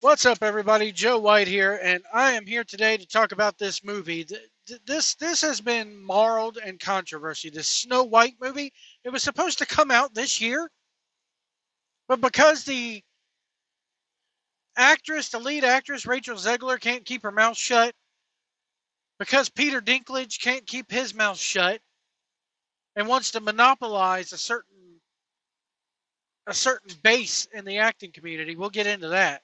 What's up, everybody? Joe White here, and I am here today to talk about this movie. This has been marred in controversy. This Snow White movie. It was supposed to come out this year, but because the lead actress Rachel Zegler, can't keep her mouth shut, because Peter Dinklage can't keep his mouth shut, and wants to monopolize a certain base in the acting community. We'll get into that.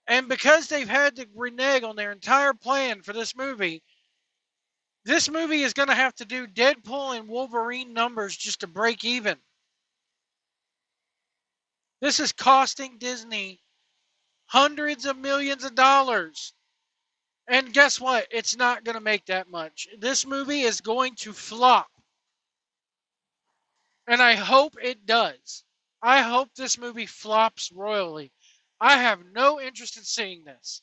And because they've had to renege on their entire plan for this movie is going to have to do Deadpool and Wolverine numbers just to break even. This is costing Disney hundreds of millions of dollars. And guess what? It's not going to make that much. This movie is going to flop. And I hope it does. I hope this movie flops royally. I have no interest in seeing this.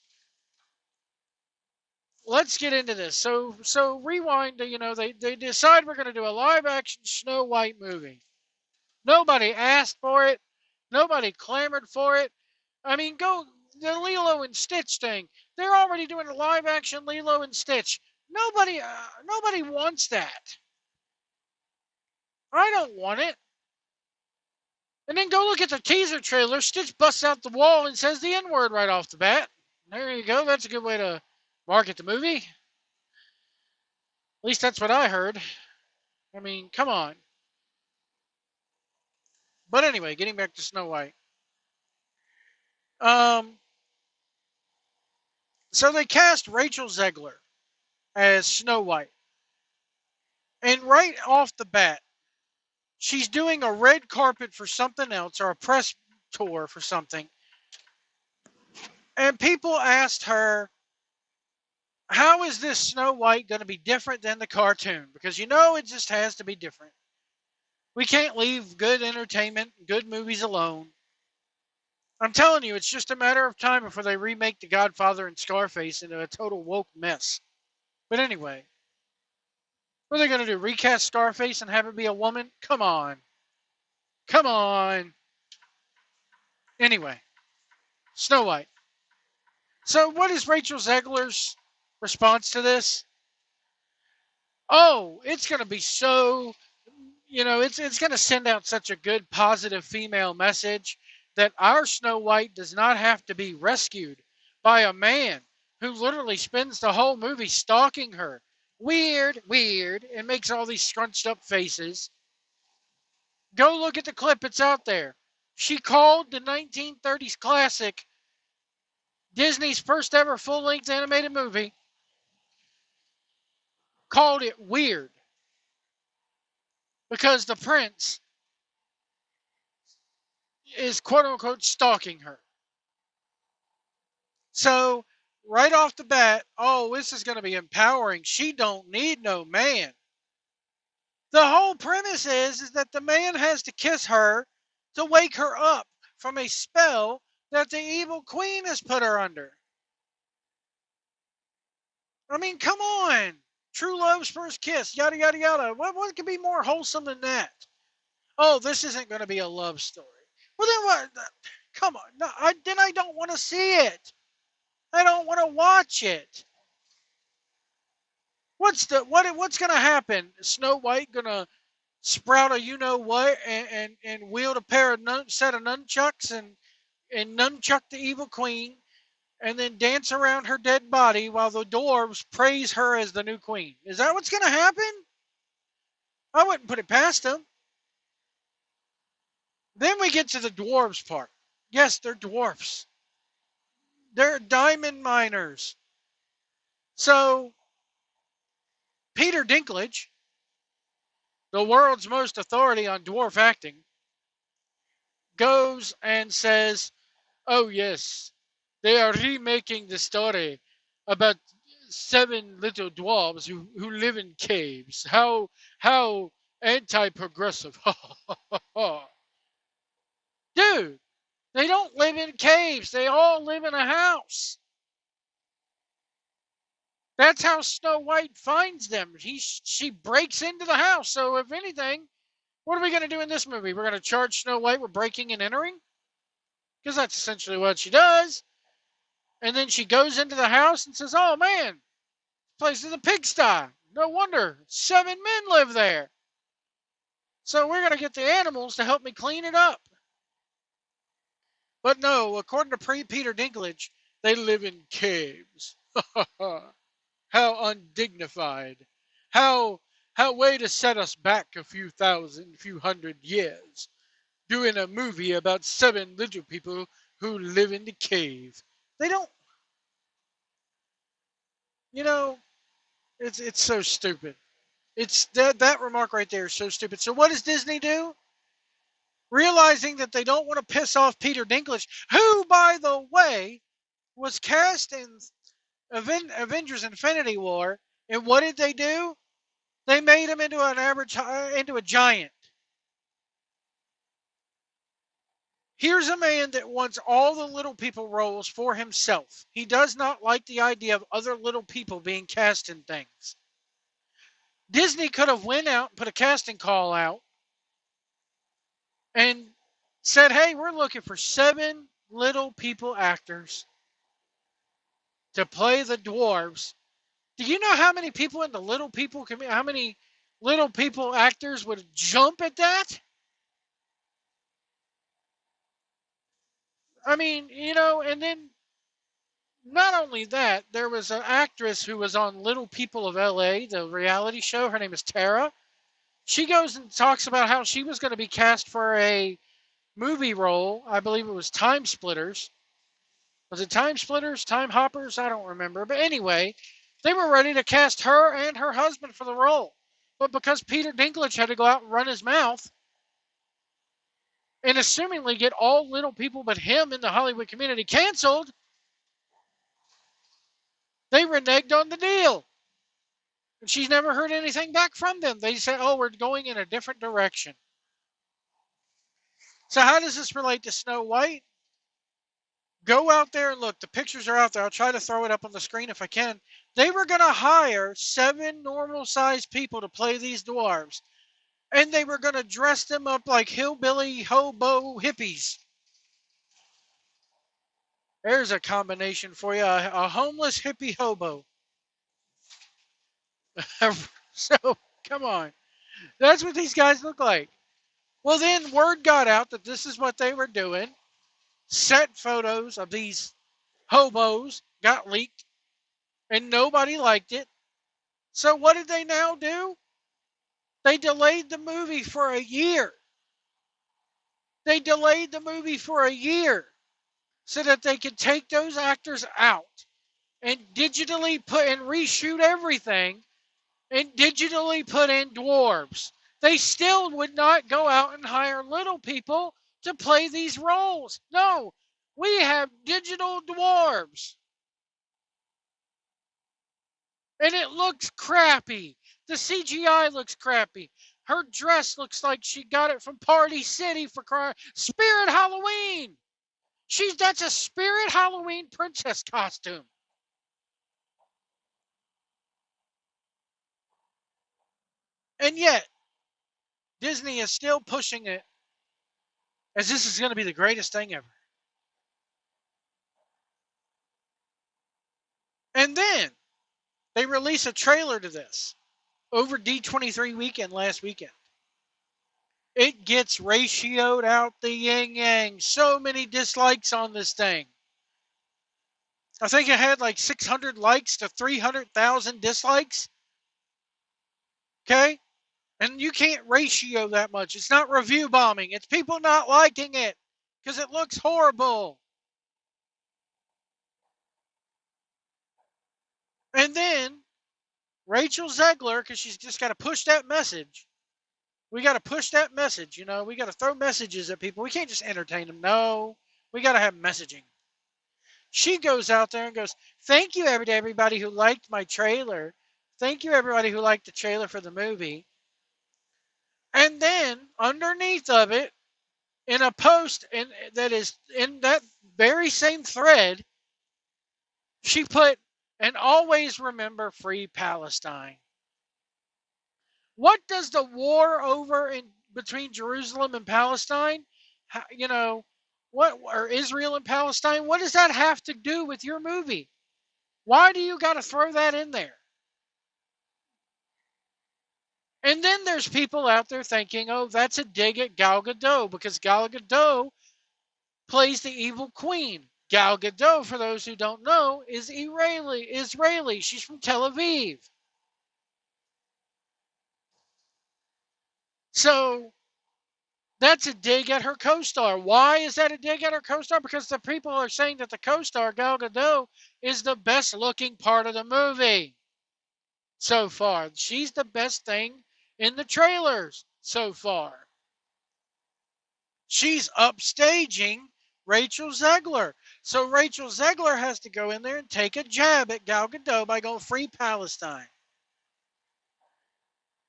Let's get into this. So rewind to, they decide we're going to do a live action Snow White movie. Nobody asked for it. Nobody clamored for it. I mean, go the Lilo and Stitch thing. They're already doing a live action Lilo and Stitch. Nobody wants that. I don't want it. And then go look at the teaser trailer. Stitch busts out the wall and says the N word right off the bat. There you go. That's a good way to market the movie. At least that's what I heard. I mean, come on. But anyway, getting back to Snow White. Um, so they cast Rachel Zegler as Snow White. And right off the bat, she's doing a red carpet for something else or a press tour for something. And people asked her, how is this Snow White going to be different than the cartoon? Because it just has to be different. We can't leave good entertainment, good movies alone. I'm telling you, it's just a matter of time before they remake The Godfather and Scarface into a total woke mess. But anyway, what are they going to do? Recast Scarface and have it be a woman? Come on. Come on. Anyway, Snow White. So, what is Rachel Zegler's response to this? Oh, it's going to be so, it's going to send out such a good, positive female message that our Snow White does not have to be rescued by a man who literally spends the whole movie stalking her. Weird, weird, and makes all these scrunched up faces. Go look at the clip, it's out there. She called the 1930s classic Disney's first ever full length animated movie, called it weird because the prince is quote unquote stalking her. So, right off the bat, oh, this is going to be empowering. She don't need no man. The whole premise is that the man has to kiss her to wake her up from a spell that the evil queen has put her under. I mean, come on. True love's first kiss, yada, yada, yada. What could be more wholesome than that? Oh, this isn't going to be a love story. Well, then what? Come on. No, I don't want to see it. I don't want to watch it. What's going to happen? Snow White going to sprout a you know what and wield a set of nunchucks and nunchuck the evil queen and then dance around her dead body while the dwarves praise her as the new queen. Is that what's going to happen? I wouldn't put it past them. Then we get to the dwarves part. Yes, they're dwarfs. They're diamond miners. So, Peter Dinklage, the world's most authority on dwarf acting, goes and says, oh, yes, they are remaking the story about seven little dwarves who live in caves. How anti-progressive. Dude, they don't live in caves. They all live in a house. That's how Snow White finds them. She breaks into the house. So if anything, what are we going to do in this movie? We're going to charge Snow White with breaking and entering? because that's essentially what she does. And then she goes into the house and says, "Oh man, this place is a pigsty. No wonder 7 men live there. So we're going to get the animals to help me clean it up." But no, according to Peter Dinklage, they live in caves. How undignified. How way to set us back a few hundred years. Doing a movie about 7 little people who live in the cave. They don't, you know, it's so stupid. It's that remark right there is so stupid. So what does Disney do? Realizing that they don't want to piss off Peter Dinklage, who, by the way, was cast in Avengers: Infinity War, and what did they do? They made him into into a giant. Here's a man that wants all the little people roles for himself. He does not like the idea of other little people being cast in things. Disney could have went out and put a casting call out and said, "Hey, we're looking for 7 little people actors to play the dwarves." Do you know how many people in the little people how many little people actors would jump at that? I mean, and then not only that, there was an actress who was on Little People of LA, the reality show. Her name is Tara. She goes and talks about how she was going to be cast for a movie role. I believe it was Time Splitters. Was it Time Splitters? Time Hoppers? I don't remember. But anyway, they were ready to cast her and her husband for the role. But because Peter Dinklage had to go out and run his mouth and assumingly get all little people but him in the Hollywood community canceled, they reneged on the deal. And she's never heard anything back from them. They said, "Oh, we're going in a different direction." So how does this relate to Snow White? Go out there and look. The pictures are out there. I'll try to throw it up on the screen if I can. They were going to hire 7 normal-sized people to play these dwarves. And they were going to dress them up like hillbilly, hobo hippies. There's a combination for you. A homeless hippie hobo. So, come on. That's what these guys look like. Well, then word got out that this is what they were doing. Set photos of these hobos got leaked, and nobody liked it. So what did they now do? They delayed the movie for a year. They delayed the movie for a year so that they could take those actors out and digitally put and reshoot everything and digitally put in dwarves. They still would not go out and hire little people to play these roles. No, we have digital dwarves. And it looks crappy. The CGI looks crappy. Her dress looks like she got it from Party City for crying. Spirit Halloween. That's a Spirit Halloween princess costume. And yet, Disney is still pushing it as this is going to be the greatest thing ever. And then they release a trailer to this over D23 weekend last weekend. It gets ratioed out the yin yang. So many dislikes on this thing. I think it had like 600 likes to 300,000 dislikes. Okay? And you can't ratio that much. It's not review bombing. It's people not liking it because it looks horrible. And then Rachel Zegler, because she's just got to push that message. We got to push that message, We got to throw messages at people. We can't just entertain them. No, we got to have messaging. She goes out there and goes, "Thank you, everybody who liked my trailer. Thank you, everybody who liked the trailer for the movie." And then underneath of it, in a post that is in that very same thread, she put, "And always remember free Palestine." What does the war over in between Jerusalem and Palestine, you know, What, or Israel and Palestine? What does that have to do with your movie? Why do you got to throw that in there? And then there's people out there thinking, oh, that's a dig at Gal Gadot because Gal Gadot plays the evil queen. Gal Gadot, for those who don't know, is Israeli. She's from Tel Aviv. So that's a dig at her co-star. Why is that a dig at her co-star? Because the people are saying that the co-star, Gal Gadot, is the best looking part of the movie so far. She's the best thing in the trailers so far. She's upstaging Rachel Zegler. So Rachel Zegler has to go in there and take a jab at Gal Gadot by going free Palestine.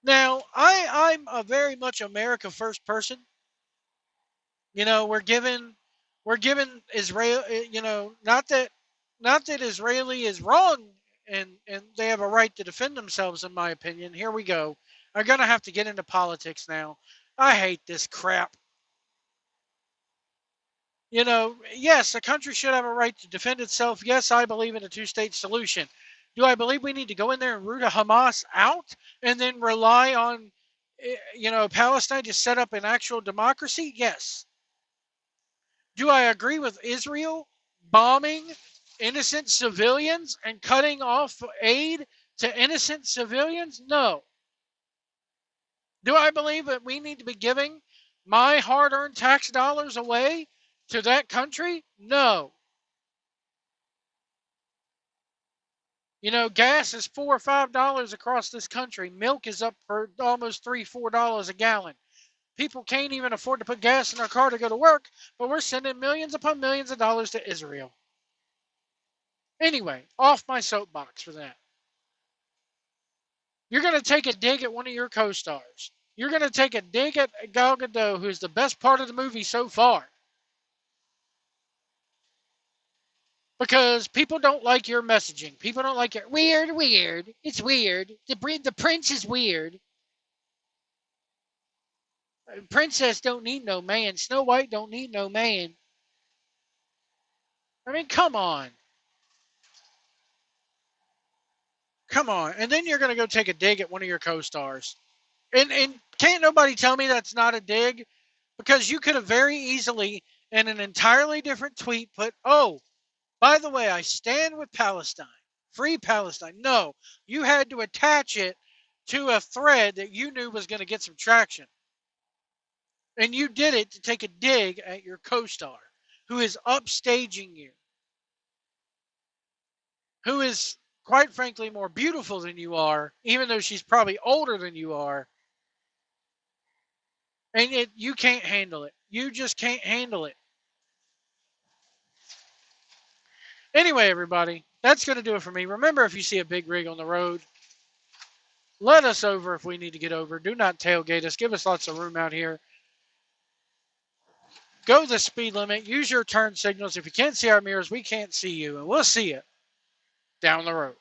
Now, I'm a very much America first person. You know, we're given Israel. You know, not that Israeli is wrong and they have a right to defend themselves. In my opinion, here we go. I'm gonna have to get into politics now. I hate this crap. You know, yes, a country should have a right to defend itself. Yes, I believe in a two-state solution. Do I believe we need to go in there and root a Hamas out and then rely on, Palestine to set up an actual democracy? Yes. Do I agree with Israel bombing innocent civilians and cutting off aid to innocent civilians? No. Do I believe that we need to be giving my hard-earned tax dollars away to that country? No. You know, gas is $4 or $5 across this country. Milk is up for almost $3, $4 a gallon. People can't even afford to put gas in their car to go to work, but we're sending millions upon millions of dollars to Israel. Anyway, off my soapbox for that. You're going to take a dig at one of your co-stars. You're going to take a dig at Gal Gadot, who is the best part of the movie so far. Because people don't like your messaging. People don't like it. Weird. It's weird. The prince is weird. Princess don't need no man. Snow White don't need no man. I mean, come on. Come on. And then you're going to go take a dig at one of your co-stars. And can't nobody tell me that's not a dig? Because you could have very easily, in an entirely different tweet, put, oh, by the way, I stand with Palestine. Free Palestine. No, you had to attach it to a thread that you knew was going to get some traction. And you did it to take a dig at your co-star, who is upstaging you, who is, quite frankly, more beautiful than you are, even though she's probably older than you are. And you can't handle it. You just can't handle it. Anyway, everybody, that's going to do it for me. Remember, if you see a big rig on the road, let us over if we need to get over. Do not tailgate us. Give us lots of room out here. Go the speed limit. Use your turn signals. If you can't see our mirrors, we can't see you. And we'll see you down the road.